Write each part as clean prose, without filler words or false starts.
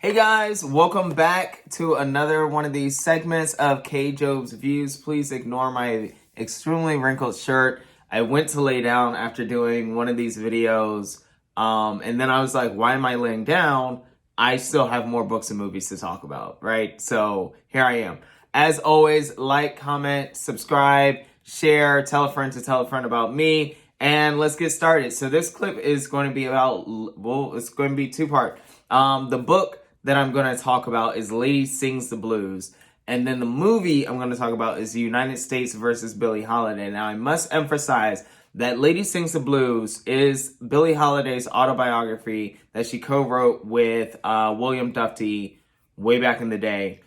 Hey guys, welcome back to another one of these segments of K Job's Views. Please ignore my extremely wrinkled shirt. I went to lay down after doing one of these videos, and then I was like, why am I laying down? I still have more books and movies to talk about, right? So here I am. As always, like, comment, subscribe, share, tell a friend to tell a friend about me, and let's get started. So this clip is going to be about, well, it's going to be two-part. The book that I'm going to talk about is Lady Sings the Blues. And then the movie I'm going to talk about is the United States versus Billie Holiday. Now, I must emphasize that Lady Sings the Blues is Billie Holiday's autobiography that she co-wrote with William Duffy way back in the day.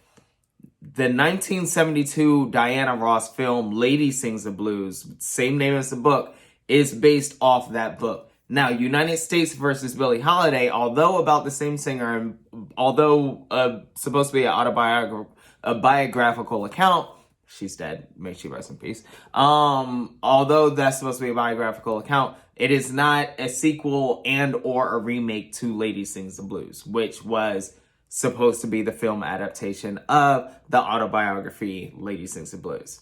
The 1972 Diana Ross film Lady Sings the Blues, same name as the book, is based off that book. Now, United States versus Billie Holiday, although about the same singer, and although supposed to be a biographical account, she's dead. May she rest in peace. Although that's supposed to be a biographical account, it is not a sequel and or a remake to Lady Sings the Blues, which was supposed to be the film adaptation of the autobiography Lady Sings the Blues.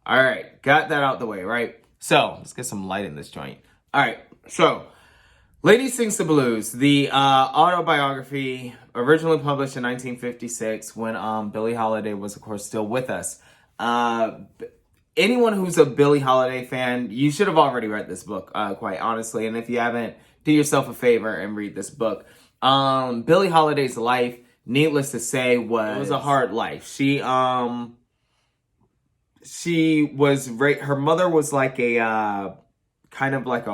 All right, got that out the way, right? So let's get some light in this joint. All right, so Lady Sings the Blues, the autobiography originally published in 1956 when Billie Holiday was, of course, still with us. Anyone who's a Billie Holiday fan, you should have already read this book, quite honestly. And if you haven't, do yourself a favor and read this book. Billie Holiday's life, needless to say, was a hard life. She was her mother was like a kind of like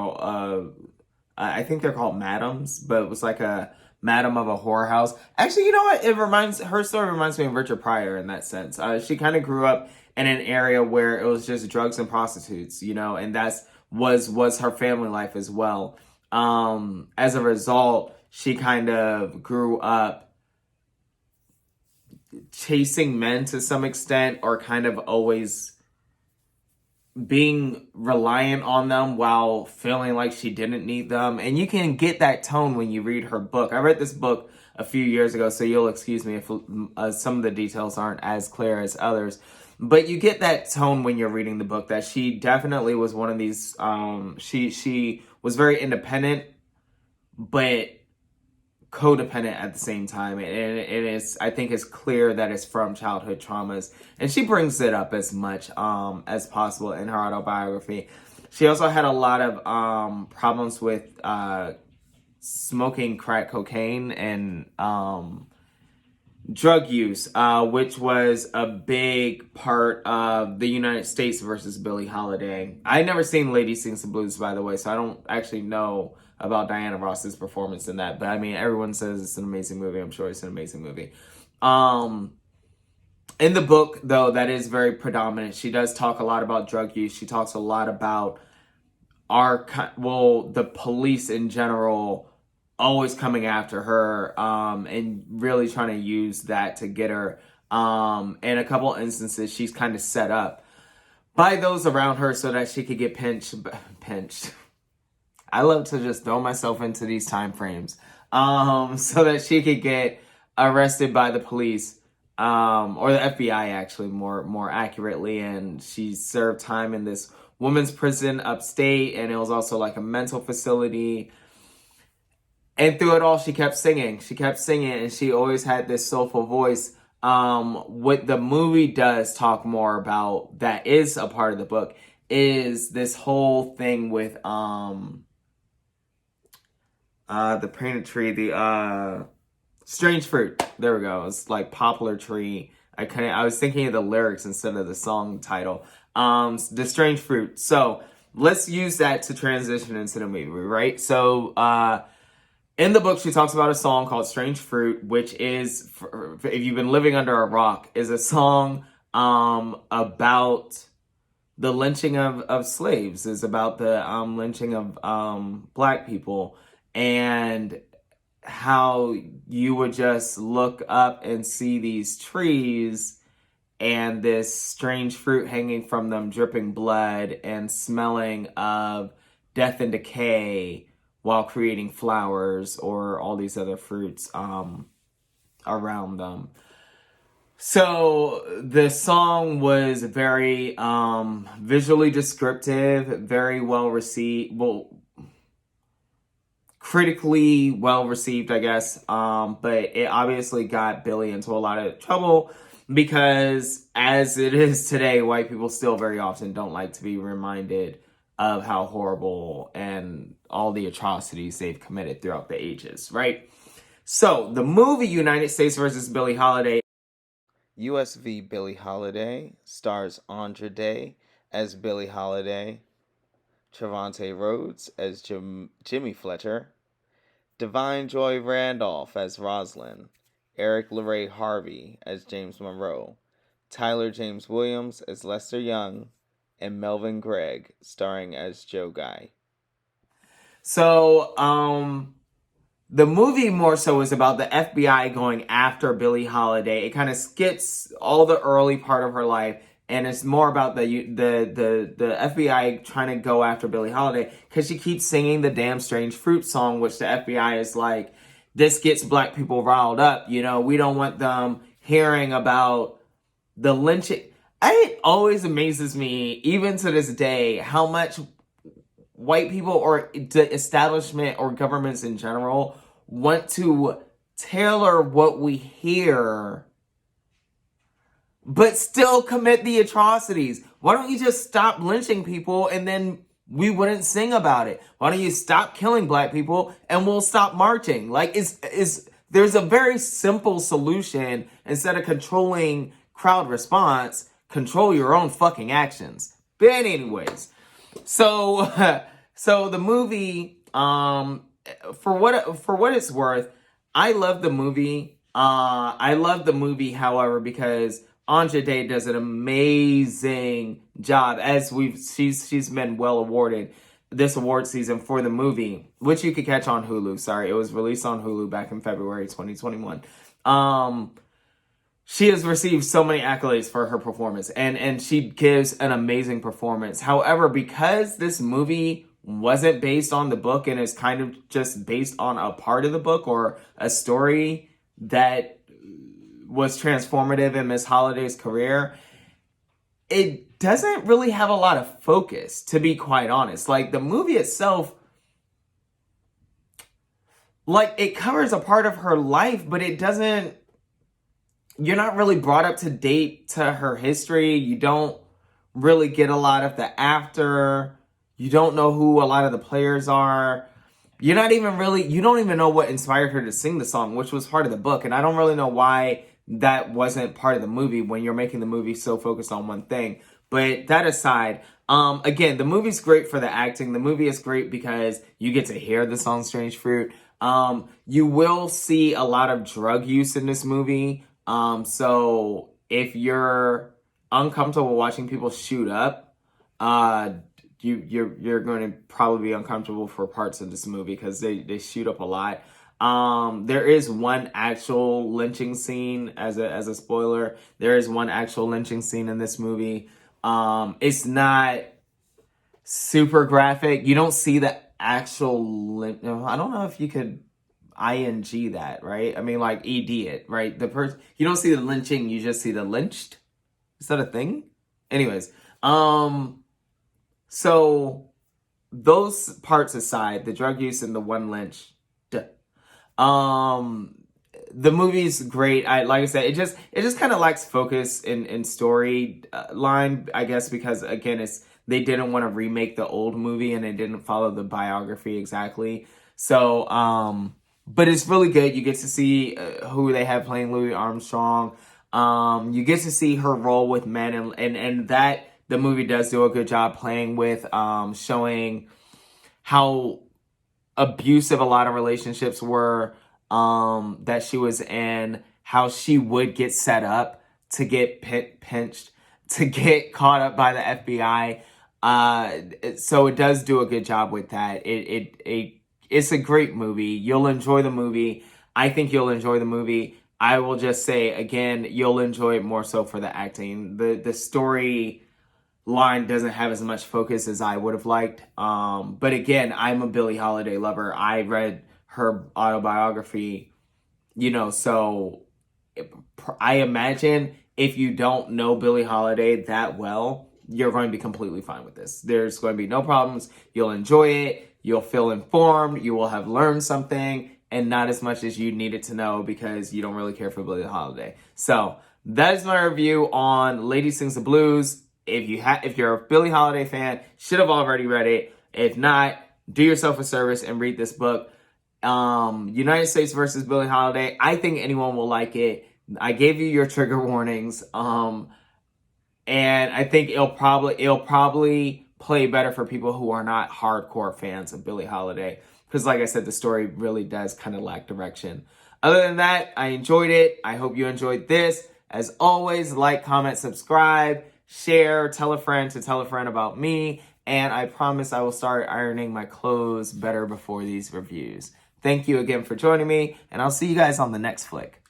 I think they're called madams, but it was like a madam of a whorehouse. Actually, you know what? Her story reminds me of Richard Pryor in that sense. She kind of grew up in an area where it was just drugs and prostitutes, and was her family life as well. As a result, she kind of grew up chasing men to some extent, or kind of always being reliant on them while feeling like she didn't need them. And you can get that tone when you read her book. I read this book a few years ago, so you'll excuse me if some of the details aren't as clear as others. But you get that tone when you're reading the book that she definitely was one of these, she was very independent, but codependent at the same time, and I think it's clear that it's from childhood traumas, and she brings it up as much as possible in her autobiography. She also had a lot of problems with smoking crack cocaine and drug use, which was a big part of the United States versus Billie Holiday. I'd never seen Lady Sings the Blues, by the way, so I don't actually know about Diana Ross's performance in that. But I mean, everyone says it's an amazing movie. I'm sure it's an amazing movie. In the book, though, that is very predominant. She does talk a lot about drug use. She talks a lot about the police in general always coming after her, and really trying to use that to get her. In a couple instances, she's kind of set up by those around her so that she could get pinched. I love to just throw myself into these time frames, so that she could get arrested by the police, or the FBI, actually, more accurately. And she served time in this women's prison upstate, and it was also like a mental facility. And through it all, she kept singing. And she always had this soulful voice. What the movie does talk more about, that is a part of the book, is this whole thing with the painted tree, the strange fruit. There we go. It's like poplar tree. I was thinking of the lyrics instead of the song title. The strange fruit. So let's use that to transition into the movie, right? So in the book, she talks about a song called Strange Fruit, which is, if you've been living under a rock, is a song about the lynching of slaves, is about the lynching of black people, and how you would just look up and see these trees and this strange fruit hanging from them, dripping blood and smelling of death and decay while creating flowers or all these other fruits. around them. So the song was very visually descriptive, very well received, critically well received, I guess. But it obviously got Billie into a lot of trouble because, as it is today, white people still very often don't like to be reminded of how horrible and all the atrocities they've committed throughout the ages, right? So the movie United States versus Billie Holiday, US v. Billie Holiday, stars Andra Day as Billie Holiday, Trevante Rhodes as Jimmy Fletcher, Divine Joy Randolph as Rosalind, Eric LeRae Harvey as James Monroe, Tyler James Williams as Lester Young, and Melvin Gregg starring as Joe Guy. So, the movie more so is about the FBI going after Billie Holiday. It kind of skips all the early part of her life, and it's more about the FBI trying to go after Billie Holiday because she keeps singing the damn Strange Fruit song, which the FBI is like, this gets black people riled up. You know, we don't want them hearing about the lynching. It always amazes me, even to this day, how much white people or the establishment or governments in general want to tailor what we hear but still commit the atrocities. Why don't you just stop lynching people and then we wouldn't sing about it? Why don't you stop killing black people and we'll stop marching? Like, there's a very simple solution. Instead of controlling crowd response, control your own fucking actions. But anyways, so the movie, for what it's worth, I love the movie. I love the movie, however, because Andra Day does an amazing job, as she's been well awarded this award season for the movie, which you could catch on Hulu. Sorry, it was released on Hulu back in February 2021. She has received so many accolades for her performance, and she gives an amazing performance. However, because this movie wasn't based on the book and is kind of just based on a part of the book or a story that was transformative in Miss Holiday's career, it doesn't really have a lot of focus, to be quite honest. Like, the movie itself, like, it covers a part of her life, but it doesn't, you're not really brought up to date to her history. You don't really get a lot of the after. You don't know who a lot of the players are. You don't even know what inspired her to sing the song, which was part of the book. And I don't really know why that wasn't part of the movie when you're making the movie so focused on one thing. But that aside, again, the movie's great for the acting. The movie is great because you get to hear the song Strange Fruit. You will see a lot of drug use in this movie. So if you're uncomfortable watching people shoot up, you're going to probably be uncomfortable for parts of this movie because they shoot up a lot. There is one actual lynching scene, as a spoiler. There is one actual lynching scene in this movie. It's not super graphic. You don't see the actual I don't know if you could ing that, right? I mean, like, ed it, right? You don't see the lynching, you just see the lynched. Is that a thing? Anyways, so those parts aside, the drug use and the one lynch, the movie's great. Like I said, it just kind of lacks focus in story line, I guess, because again, they didn't want to remake the old movie and it didn't follow the biography exactly. So, but it's really good. You get to see who they have playing Louis Armstrong. You get to see her role with men, and that the movie does do a good job playing with, showing how abusive a lot of relationships were, that she was in, how she would get set up to get pinched, to get caught up by the FBI. So it does do a good job with that. It's a great movie. You'll enjoy the movie. I think you'll enjoy the movie. I will just say, again, you'll enjoy it more so for the acting. The story line doesn't have as much focus as I would have liked. But again, I'm a Billie Holiday lover. I read her autobiography, so I imagine if you don't know Billie Holiday that well, you're going to be completely fine with this. There's going to be no problems. You'll enjoy it. You'll feel informed. You will have learned something, and not as much as you needed to know because you don't really care for Billie Holiday. So that is my review on Lady Sings the Blues. If you're a Billie Holiday fan, should have already read it. If not, do yourself a service and read this book. United States versus Billie Holiday. I think anyone will like it. I gave you your trigger warnings. And I think it'll probably play better for people who are not hardcore fans of Billie Holiday. Because like I said, the story really does kind of lack direction. Other than that, I enjoyed it. I hope you enjoyed this. As always, like, comment, subscribe, share, tell a friend to tell a friend about me. And I promise I will start ironing my clothes better before these reviews. Thank you again for joining me, and I'll see you guys on the next flick.